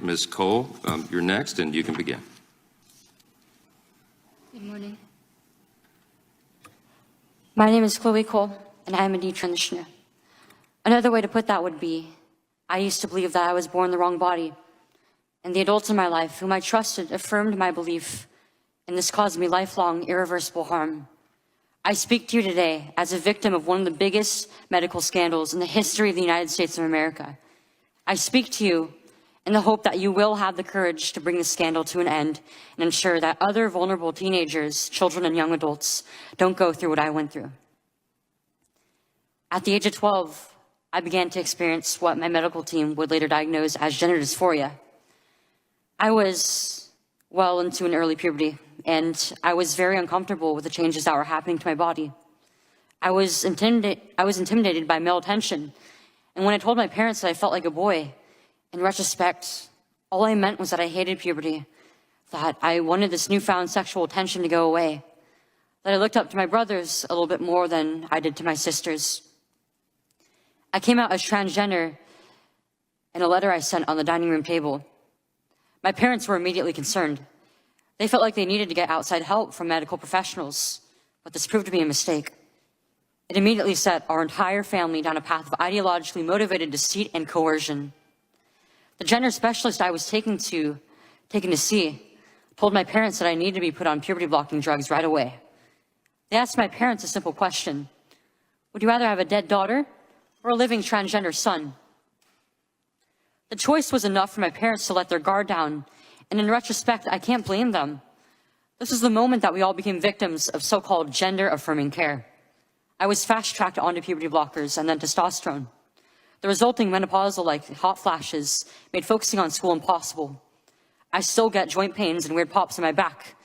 Ms. Cole, you're next, and you can begin. Good morning. My name is Chloe Cole, and I am a detransitioner. Another way to put that would be, I used to believe that I was born in the wrong body, and the adults in my life whom I trusted affirmed my belief, and this caused me lifelong, irreversible harm. I speak to you today as a victim of one of the biggest medical scandals in the history of the United States of America. I speak to you in the hope that you will have the courage to bring the scandal to an end and ensure that other vulnerable teenagers, children, and young adults don't go through what I went through. At the age of 12, I began to experience what my medical team would later diagnose as gender dysphoria. I was well into an early puberty, and I was very uncomfortable with the changes that were happening to my body. I was intimidated by male attention, and when I told my parents that I felt like a boy, in retrospect, all I meant was that I hated puberty, that I wanted this newfound sexual attention to go away, that I looked up to my brothers a little bit more than I did to my sisters. I came out as transgender in a letter I sent on the dining room table. My parents were immediately concerned. They felt like they needed to get outside help from medical professionals, but this proved to be a mistake. It immediately set our entire family down a path of ideologically motivated deceit and coercion. The gender specialist I was taken to see told my parents that I needed to be put on puberty blocking drugs right away. They asked my parents a simple question: would you rather have a dead daughter or a living transgender son? The choice was enough for my parents to let their guard down, and in retrospect, I can't blame them. This was the moment that we all became victims of so-called gender-affirming care. I was fast-tracked onto puberty blockers and then testosterone. The resulting menopausal-like hot flashes made focusing on school impossible. I still get joint pains and weird pops in my back,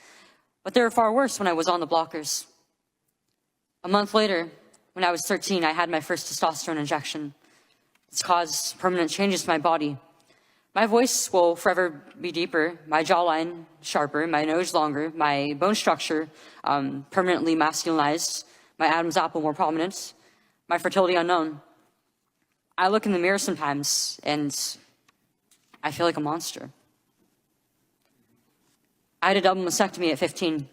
but they were far worse when I was on the blockers. A month later, when I was 13, I had my first testosterone injection. It's caused permanent changes to my body. My voice will forever be deeper, my jawline sharper, my nose longer, my bone structure permanently masculinized, my Adam's apple more prominent, my fertility unknown. I look in the mirror sometimes and I feel like a monster. I had a double mastectomy at 15.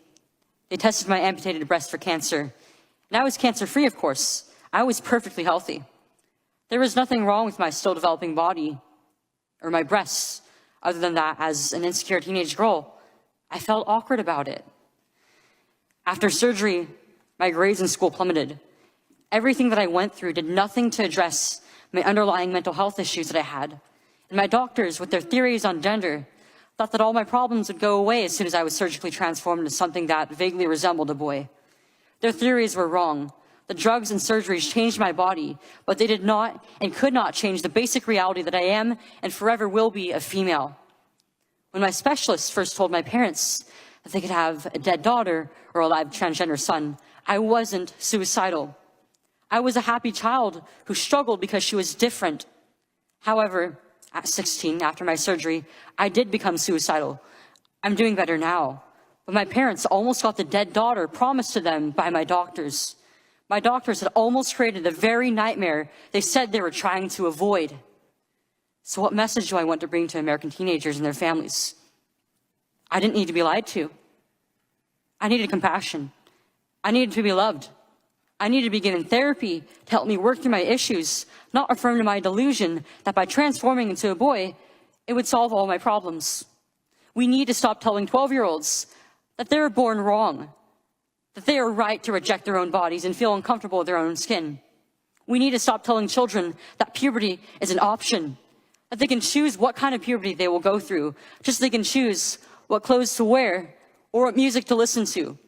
They tested my amputated breast for cancer. And I was cancer-free, of course. I was perfectly healthy. There was nothing wrong with my still developing body or my breasts, other than that, as an insecure teenage girl, I felt awkward about it. After surgery, my grades in school plummeted. Everything that I went through did nothing to address my underlying mental health issues that I had. And my doctors, with their theories on gender, thought that all my problems would go away as soon as I was surgically transformed into something that vaguely resembled a boy. Their theories were wrong. The drugs and surgeries changed my body, but they did not and could not change the basic reality that I am and forever will be a female. When my specialist first told my parents that they could have a dead daughter or a live transgender son, I wasn't suicidal. I was a happy child who struggled because she was different. However, at 16, after my surgery, I did become suicidal. I'm doing better now, but my parents almost got the dead daughter promised to them by my doctors. My doctors had almost created the very nightmare they said they were trying to avoid. So what message do I want to bring to American teenagers and their families? I didn't need to be lied to. I needed compassion. I needed to be loved. I needed to be given therapy to help me work through my issues, not affirm to my delusion that by transforming into a boy, it would solve all my problems. We need to stop telling 12-year-olds that they were born wrong, that they are right to reject their own bodies and feel uncomfortable with their own skin. We need to stop telling children that puberty is an option, that they can choose what kind of puberty they will go through, just so they can choose what clothes to wear or what music to listen to.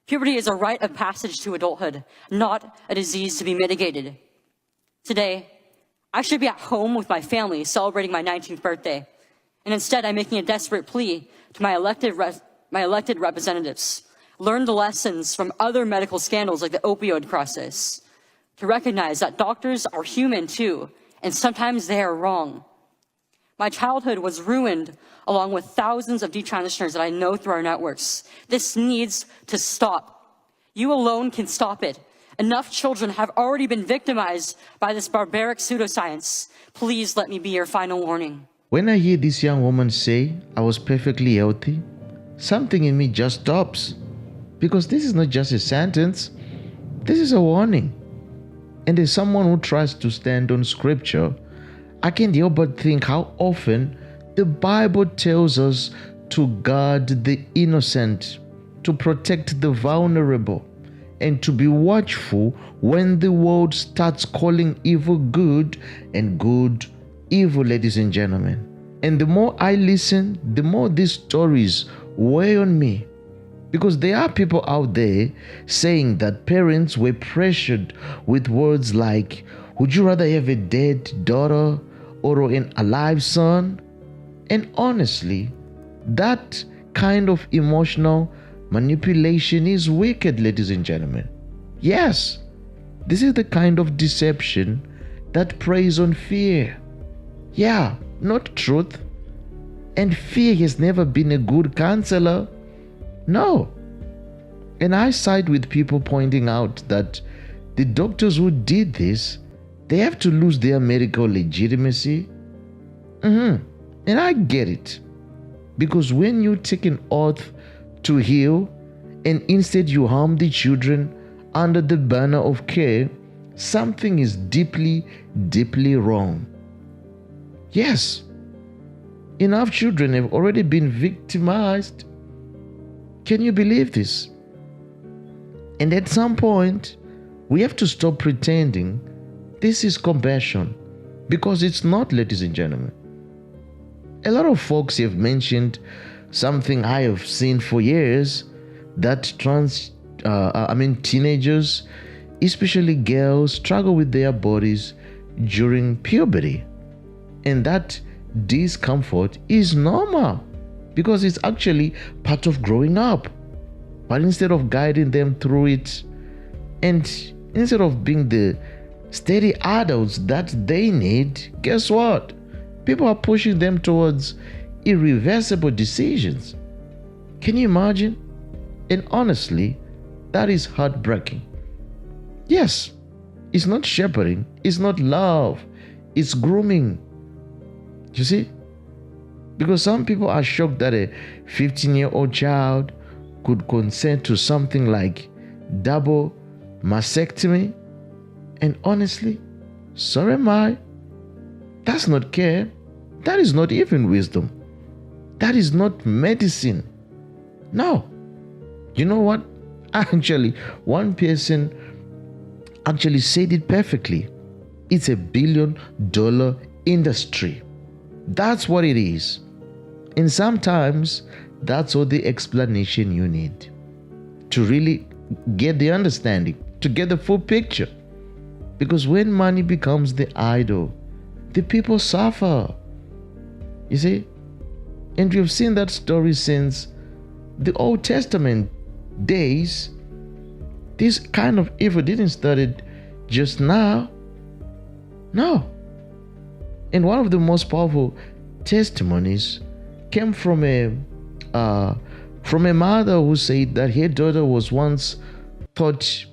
Puberty is a rite of passage to adulthood, not a disease to be mitigated. Today, I should be at home with my family celebrating my 19th birthday, and instead I'm making a desperate plea to my elected representatives. Learn the lessons from other medical scandals like the opioid crisis, to recognize that doctors are human too, and sometimes they are wrong. My childhood was ruined along with thousands of detransitioners that I know through our networks. This needs to stop. You alone can stop it. Enough children have already been victimized by this barbaric pseudoscience. Please let me be your final warning. When I hear this young woman say I was perfectly healthy, something in me just stops. Because this is not just a sentence, this is a warning. And as someone who tries to stand on scripture, I can't help but think how often the Bible tells us to guard the innocent, to protect the vulnerable, and to be watchful when the world starts calling evil good and good evil, ladies and gentlemen. And the more I listen, the more these stories weigh on me. Because there are people out there saying that parents were pressured with words like, would you rather have a dead daughter or an alive son? And honestly, that kind of emotional manipulation is wicked, ladies and gentlemen. Yes, this is the kind of deception that preys on fear. Yeah, not truth. And fear has never been a good counselor. No. And I side with people pointing out that the doctors who did this, they have to lose their medical legitimacy. And I get it. Because when you take an oath to heal and instead you harm the children under the banner of care, something is deeply, deeply wrong. Yes, enough children have already been victimized. Can you believe this? And at some point, we have to stop pretending this is compassion, because it's not, ladies and gentlemen. A lot of folks have mentioned something I have seen for years, that teenagers, especially girls, struggle with their bodies during puberty. And that discomfort is normal, because it's actually part of growing up. But instead of guiding them through it, and instead of being the steady adults that they need, guess what? People are pushing them towards irreversible decisions. Can you imagine? And honestly, that is heartbreaking. Yes, it's not shepherding, it's not love, it's grooming. You see? Because some people are shocked that a 15-year-old child could consent to something like double mastectomy. And honestly, so am I. That's not care. That is not even wisdom. That is not medicine. No. You know what? Actually, one person actually said it perfectly. It's $1 billion industry. That's what it is. And sometimes that's all the explanation you need to really get the understanding, to get the full picture. Because when money becomes the idol, the people suffer. You see? And we've seen that story since the Old Testament days. This kind of evil didn't start just now. No. And one of the most powerful testimonies came from a mother who said that her daughter once thought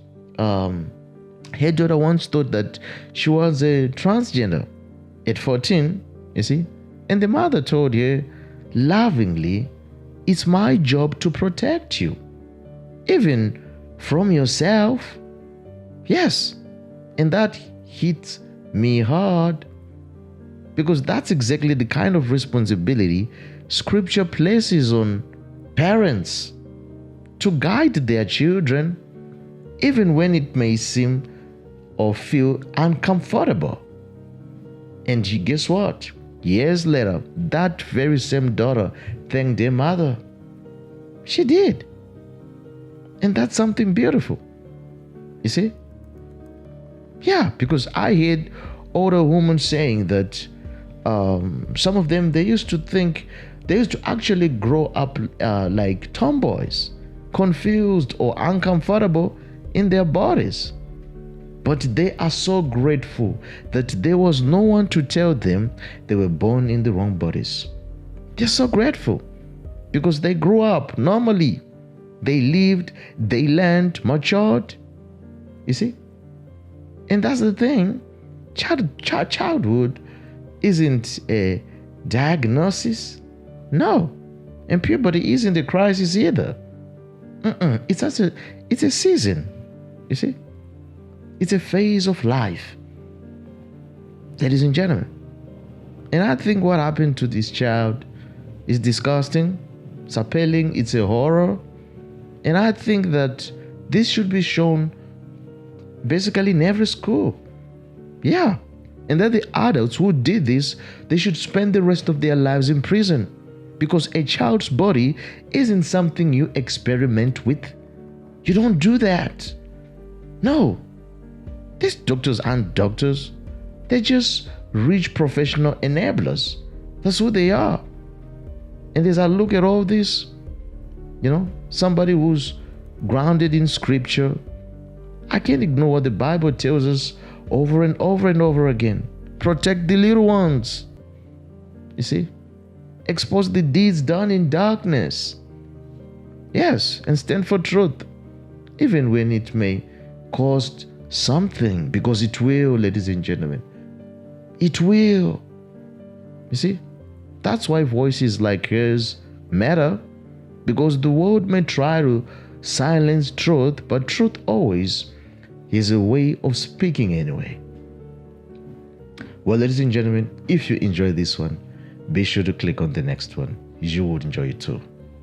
that she was a transgender at 14, you see. And the mother told her lovingly, it's my job to protect you, even from yourself. Yes. And that hit me hard, because that's exactly the kind of responsibility Scripture places on parents to guide their children, even when it may seem or feel uncomfortable. And guess what? Years later, that very same daughter thanked their mother. She did. And that's something beautiful. You see? Yeah, because I heard older women saying that some of them, they used to actually grow up like tomboys, confused or uncomfortable in their bodies. But they are so grateful that there was no one to tell them they were born in the wrong bodies. They're so grateful because they grew up normally. They lived, they learned, matured. You see? And that's the thing. Childhood isn't a diagnosis? No. And puberty isn't a crisis either. It's a season. You see? It's a phase of life. Ladies and gentlemen. And I think what happened to this child is disgusting. It's appalling. It's a horror. And I think that this should be shown basically in every school. Yeah. And that the adults who did this, they should spend the rest of their lives in prison. Because a child's body isn't something you experiment with. You don't do that. No. These doctors aren't doctors. They're just rich professional enablers. That's who they are. And as I look at all this, somebody who's grounded in scripture, I can't ignore what the Bible tells us over and over and over again. Protect the little ones. You see? Expose the deeds done in darkness. Yes, and stand for truth. Even when it may cost something, because it will, ladies and gentlemen. It will. You see? That's why voices like yours matter, because the world may try to silence truth, but truth always is a way of speaking anyway. Well, ladies and gentlemen, if you enjoyed this one, be sure to click on the next one. You would enjoy it too.